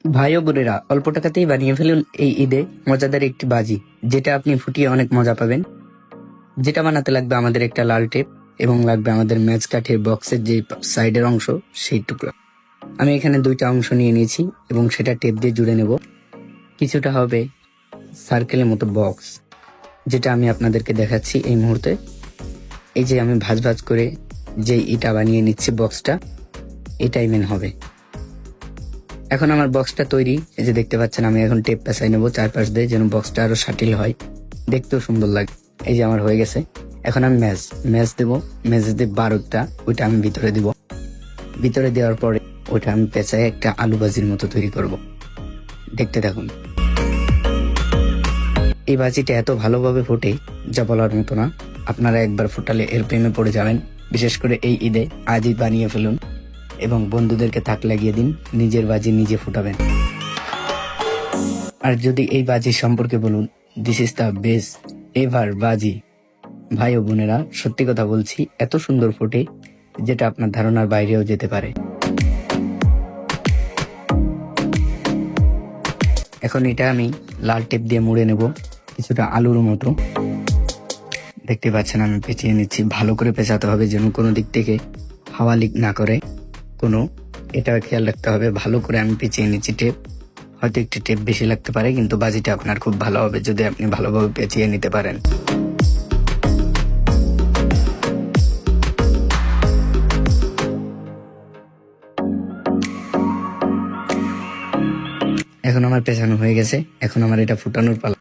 ভাই ও বোনেরা, অল্প টাকাতেই বানিয়ে ফেলুন এই ঈদে মজাদার একটি বাজি, যেটা আপনি ফুটিয়ে অনেক মজা পাবেন। যেটা বানাতে লাগবে আমাদের একটা লাল টেপ এবং লাগবে আমাদের ম্যাচ কাঠের বক্সের যে সাইডের অংশ, সেই টুকরো। আমি এখানে দুইটা অংশ নিয়ে নিয়েছি এবং সেটা টেপ দিয়ে জুড়ে নেব। কিছুটা হবে সার্কেলের মতো বক্স, যেটা আমি আপনাদেরকে দেখাচ্ছি এই মুহূর্তে। এই যে আমি ভাঁজ ভাঁজ করে যে ইটা বানিয়ে নিচ্ছি বক্সটা, এটাই মেন হবে। এখন আমার বক্সটা তৈরি। এই যে দেখতে পাচ্ছেন, আমি এখন টেপ পেঁচাই নেবো চারপাশ দিয়ে, যেন বক্সটা আরো সাটিল হয়, দেখতেও সুন্দর লাগে। এই যে আমার হয়ে গেছে। এখন আমি ম্যাচ দেবো। ম্যাচ দিয়ে বারুদটা ওইটা আমি ভিতরে দিব। ভিতরে দেওয়ার পরে ওইটা আমি পেঁচাই একটা আলু ভাজির মতো তৈরি করব। দেখতে থাকুন। এই ভাজিটা এত ভালোভাবে ফোটে যা বলার মতো না। আপনারা একবার ফোটালে এর প্রেমে পড়ে যাবেন। বিশেষ করে এই ঈদে আজই বানিয়ে ফেলুন এবং বন্ধুদেরকে তাক লাগিয়ে দিন, নিজের বাজি নিজে ফুটাবেন। আর যদি এই বাজি সম্পর্কে বলুন, this is the best ever বাজি। ভাই ও বোনেরা, সত্যি কথা বলছি, এত সুন্দর ফোটে যেটা আপনার ধারণার বাইরেও যেতে পারে। এখন এটা আমি লাল টেপ দিয়ে মুড়ে নেব কিছুটা আলুর মতো। দেখতে পাচ্ছেন আমি পেঁচিয়ে নিচ্ছি। ভালো করে পেঁচাতে হবে যেন কোনো দিক থেকে হাওয়া লিক না করে। এটা খেয়াল রাখতে হবে। ভালো করে আমি পেঁচিয়ে নিচ্ছি টেপ। হয়তো একটু টেপ বেশি লাগতে পারে, কিন্তু বাজিটা আপনার খুব ভালো হবে যদি আপনি ভালোভাবে পেঁচিয়ে নিতে পারেন। এখন আমার পেছানো হয়ে গেছে। এখন আমার এটা ফুটানোর পালা।